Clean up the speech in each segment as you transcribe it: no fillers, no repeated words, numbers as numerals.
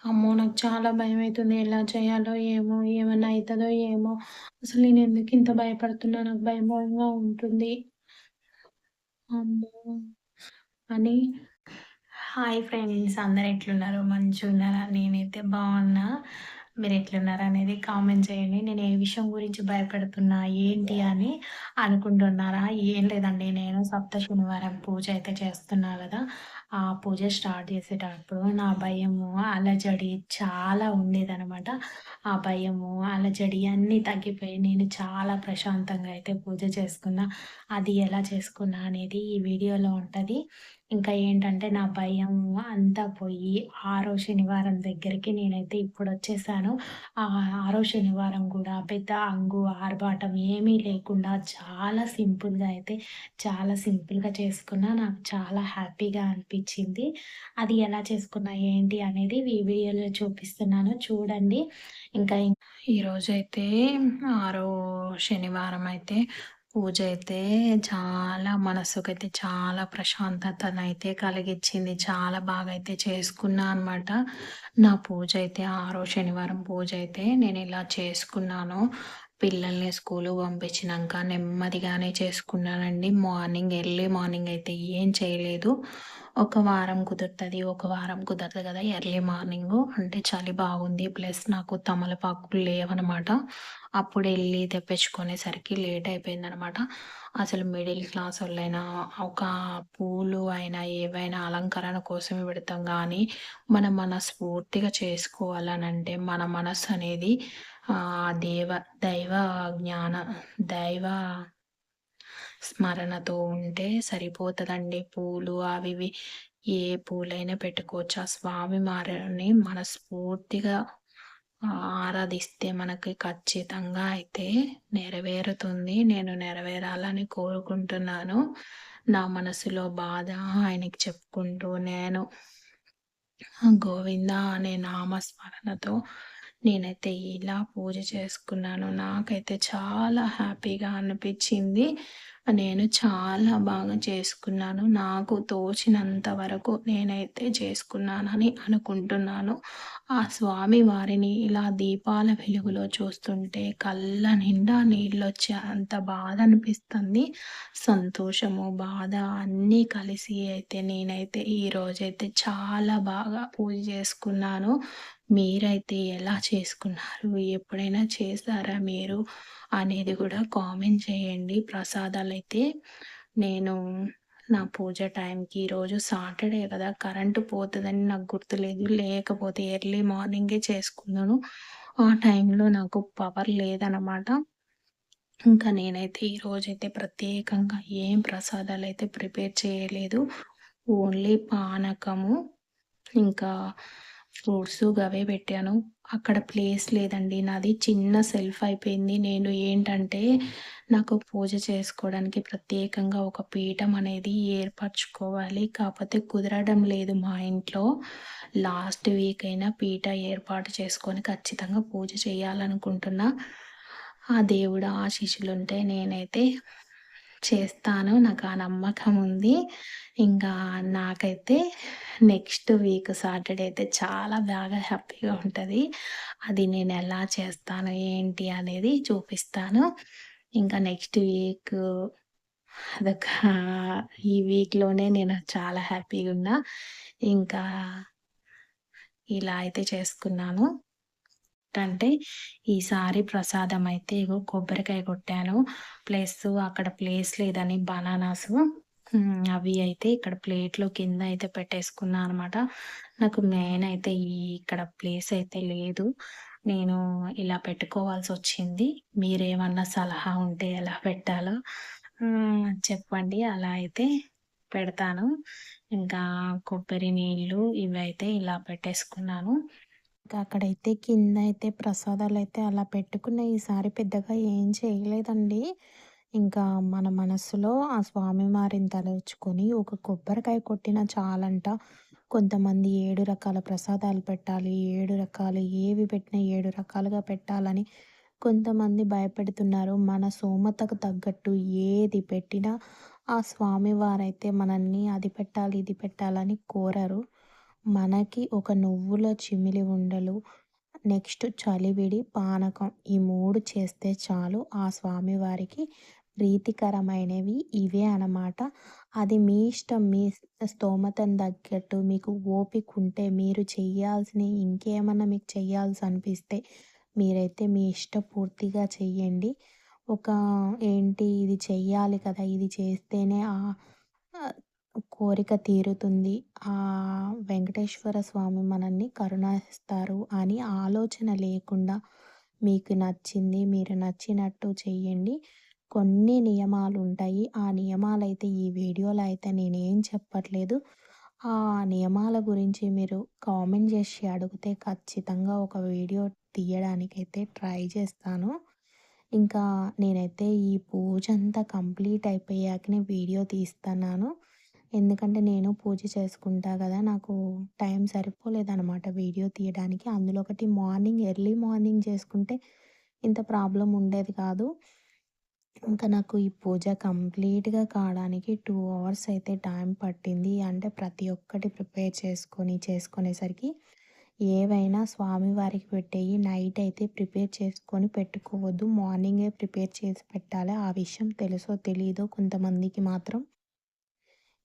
అమ్మో! నాకు చాలా భయమైతుంది. ఎలా చేయాలో ఏమో! ఏమన్నా అయితదో ఏమో! అసలు నేనెందుకింత భయపడుతున్నా? నాకు భయం భయంగా ఉంటుంది. అమ్మో! అని హాయ్ ఫ్రెండ్స్, అందరూ ఎట్లున్నారు? మంచిగున్నారా? నేనైతే బావున్నా. మీరెట్లున్నారనేది కామెంట్ చేయండి. నేను ఏ విషయం గురించి భయపడుతున్నా, ఏంటి అని అనుకుంటున్నారా? ఏం లేదండి. నేను సప్త శనివారం పూజ అయితే చేస్తున్నా గదా! ఆ పూజ స్టార్ట్ చేసేటప్పుడు నా భయము, అలజడి చాలా ఉండేదనమాట. ఆ భయము, అలజడి అన్నీ తగ్గిపోయి నేను చాలా ప్రశాంతంగా అయితే పూజ చేసుకున్నా. అది ఎలా చేసుకున్నా అనేది ఈ వీడియోలో ఉంటది. ఇంకా ఏంటంటే నా భయము అంతా పోయి ఆరో శనివారం దగ్గరికి నేనైతే ఇప్పుడొచ్చేసాను. ఆరో శనివారం గూడా పెద్ద హంగు, ఆర్భాటం ఏమీ లేకుండా చాలా సింపుల్‌గా చేసుకున్నా. నాకు చాలా హ్యాపీగా అనిపిచ్చింది. అది ఎలా చేసుకున్నా, ఏంటి అనేది ఈ వీడియోలో చూపిస్తున్నాను చూడండి. ఇంకా ఈరోజైతే ఆరో శనివారం అయితే పూజైతే చాలా మనసుకైతే చాలా ప్రశాంతతనైతే కలిగిచ్చింది. చాలా బాగా అయితే చేసుకున్నా అనమాట. నా పూజైతే ఆరో శనివారం పూజైతే నేనిలా చేసుకున్నాను. పిల్లల్ని స్కూలుకి పంపించినంక నెమ్మదిగానే చేసుకున్నానండి. ఎర్లీ మార్నింగ్ అయితే ఏం చేయలేదు. ఒక వారం కుదురుతది, ఒక వారం కుదరదు గదా! ఎర్లీ మార్నింగు అంటే చలి బాగుంది. ప్లస్ నాకు తమలపాకులు లేవనమాట. అప్పుడెళ్ళి తెప్పించుకునేసరికి లేట్ అయిపోయిందనమాట. అసలు మిడిల్ క్లాసోళ్ళైనా ఒక పూలు అయినా, ఏవైనా అలంకరణ కోసమే పెడతాం గానీ, మనం మనస్ఫూర్తిగా చేసుకోవాలనంటే మన మనస్సనేది దేవ దైవ జ్ఞాన దైవ స్మరణతో ఉంటే సరిపోతదండి. పూలు అవి ఇవి ఏ పూలైనా పెట్టుకోవచ్చు. ఆ స్వామి వారిని మనస్ఫూర్తిగా ఆరాధిస్తే మనకి ఖచ్చితంగా అయితే నెరవేరుతుంది. నేను నెరవేరాలని కోరుకుంటున్నాను. నా మనసులో బాధ ఆయనకి చెప్పుకుంటూ నేను గోవింద అనే నామస్మరణతో నేనైతే ఇలా పూజ చేసుకున్నాను. నాకైతే చాలా హ్యాపీగా అనిపిచ్చింది. నేను చాలా బాగా చేసుకున్నాను. నాకు తోచినంత వరకు నేనైతే చేసుకున్నానని అనుకుంటున్నాను. ఆ స్వామి వారిని ఇలా దీపాల వెలుగులో చూస్తుంటే కళ్ళ నిండా నీళ్ళొచ్చే అంత బాధ అనిపిస్తుంది. సంతోషము, బాధ అన్నీ కలిసి అయితే నేనైతే ఈరోజైతే చాలా బాగా పూజ చేసుకున్నాను. మీరైతే ఎలా చేసుకున్నారు? ఎప్పుడైనా చేశారా మీరు? అనేది గూడా కామెంట్ చేయండి. ప్రసాదాలైతే నేను నా పూజ టైంకి ఈరోజు సాటర్డే గదా! కరెంటు పోతదని నాకు గుర్తులేదు. లేకపోతే ఎర్లీ మార్నింగే చేసుకున్నాను. ఆ టైంలో నాకు పవర్ లేదనమాట. ఇంకా నేనైతే ఈరోజైతే ప్రత్యేకంగా ఏం ప్రసాదాలైతే ప్రిపేర్ చేయలేదు. ఓన్లీ పానకము, ఇంకా ఫ్రూట్సు గవే పెట్టాను. అక్కడ ప్లేస్ లేదండి. నాది చిన్న సెల్ఫ్ అయిపోయింది. నేను ఏంటంటే, నాకు పూజ చేసుకోవడానికి ప్రత్యేకంగా ఒక పీఠం అనేది ఏర్పరచుకోవాలి. కాపోతే కుదరడం లేదు మా ఇంట్లో. లాస్ట్ వీక్ అయినా పీట ఏర్పాటు చేసుకొని ఖచ్చితంగా పూజ చేయాలనుకుంటున్నా. ఆ దేవుడు ఆశీస్సులుంటే నేనైతే చేస్తాను. నాకు ఆ నమ్మకం ఉంది. ఇంకా నాకైతే నెక్స్ట్ వీక్ సాటర్‌డే అయితే చాలా బాగా హ్యాపీగా ఉంటది. అది నేనెలా చేస్తాను, ఏంటి అనేది చూపిస్తాను. ఇంకా నెక్స్ట్ వీక్ అదొక ఈ వీక్‌లోనే నేను చాలా హ్యాపీగున్నా. ఇంకా ఇలా అయితే చేసుకున్నాను. అంటే ఈసారి ప్రసాదం అయితే ఇగో కొబ్బరికాయ కొట్టాను. అక్కడ ప్లేస్ లేదని బనానాసు అవి అయితే ఇక్కడ ప్లేట్‌లో కింద అయితే పెట్టేసుకున్నా అనమాట. నాకు మెయిన్ అయితే ఇక్కడ ప్లేస్ అయితే లేదు. నేను ఇలా పెట్టుకోవాల్సొచ్చింది. మీరేమన్నా సలహా ఉంటే ఎలా పెట్టాలో చెప్పండి. అలా అయితే పెడతాను. ఇంకా కొబ్బరి నీళ్ళు ఇవైతే ఇలా పెట్టేసుకున్నాను. ఇంకా అక్కడైతే కిందయితే ప్రసాదాలయితే అలా పెట్టుకున్న ఈసారి పెద్దగా ఏం చేయలేదండి. ఇంకా మన మనస్సులో ఆ స్వామివారిని తలుచుకొని ఒక కొబ్బరికాయ కొట్టినా చాలంట. కొంతమంది 7 రకాల ప్రసాదాలు పెట్టాలి, 7 రకాలు ఏవి పెట్టినా 7 రకాలుగా పెట్టాలని కొంతమంది భయపెడుతున్నారు. మన స్తోమతకు తగ్గట్టు ఏది పెట్టినా ఆ స్వామివారైతే మనల్ని అది పెట్టాలి, ఇది పెట్టాలని కోరరు. మనకి ఒక నువ్వుల చిమిలి ఉండలు, నెక్స్ట్ చలివిడి, పానకం ఈ 3 చేస్తే చాలు ఆ స్వామివారికి ప్రీతికరమైనవి ఇవే అన్నమాట. అది మీ ఇష్టం. మీ స్తోమతను తగ్గట్టు మీకు ఓపికుంటే మీరు చెయ్యాల్సినయి ఇంకేమన్నా మీకు చెయ్యాల్సనిపిస్తే మీరైతే మీ ఇష్టపూర్తిగా చెయ్యండి. ఒక ఏంటి ఇది చెయ్యాలి కదా! ఇది చేస్తేనే ఆహ్, కోరిక తీరుతుంది. వెంకటేశ్వర స్వామి మనల్ని కరుణిస్తారు అని ఆలోచన లేకుండా మీకు నచ్చింది, మీరు నచ్చినట్టు చెయ్యండి. కొన్ని నియమాలుంటాయి. ఆ నియమాలైతే ఈ వీడియోలో అయితే నేనేం చెప్పట్లేదు. ఆ నియమాల గురించి మీరు కామెంట్ చేసి అడిగితే ఖచ్చితంగా ఒక వీడియో తీయడానికైతే ట్రై చేస్తాను. ఇంకా నేనైతే ఈ పూజంతా కంప్లీట్ అయిపోయాకనే వీడియో తీస్తన్నాను. ఎందుకంటే నేను పూజ చేసుకుంటా గదా! నాకు టైం సరిపోలేదనమాట వీడియో తీయడానికి. అందులో ఒకటి ఎర్లీ మార్నింగ్ చేసుకుంటే ఇంత ప్రాబ్లమ్ ఉండేది కాదు. ఇంకా నాకు ఈ పూజ కంప్లీట్‌గా కావడానికి 2 అవర్స్ అయితే టైం పట్టింది. అంటే ప్రతి ఒక్కటి ప్రిపేర్ చేసుకునేసరికి ఏవైనా స్వామివారికి పెట్టేయి నైట్ అయితే ప్రిపేర్ చేసుకొని పెట్టుకోవద్దు. మార్నింగే ప్రిపేర్ చేసి పెట్టాలి. ఆ విషయం తెలుసో తెలీదో కొంతమందికి మాత్రం.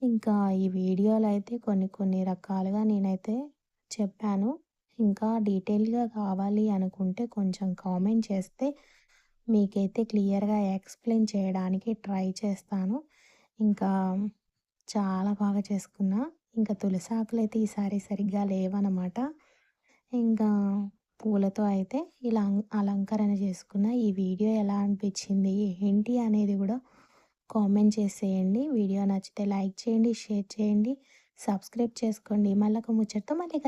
ఇంకా ఈ వీడియోలో అయితే కొన్ని కొన్ని రకాలుగా నేనైతే చెప్పాను. ఇంకా డీటెయిల్‌గా కావాలి అనుకుంటే కొంచెం కామెంట్ చేస్తే మీకైతే క్లియర్‌గా ఎక్స్‌ప్లెయిన్ చేయడానికి ట్రై చేస్తాను. ఇంకా చాలా బాగా చేసుకున్నా. ఇంకా తులసాకులైతే ఈసారి సరిగ్గా లేవనమాట. ఇంకా పూలతో అయితే ఇలా అలంకరణ చేసుకున్న. ఈ వీడియో ఎలా అనిపించింది, ఏంటి అనేది గూడా కామెంట్ చేసేయండి. వీడియో నచ్చితే లైక్ చేయండి, షేర్ చేయండి, సబ్స్క్రైబ్ చేసుకోండి. మళ్ళొక ముచ్చటతో మళ్ళీ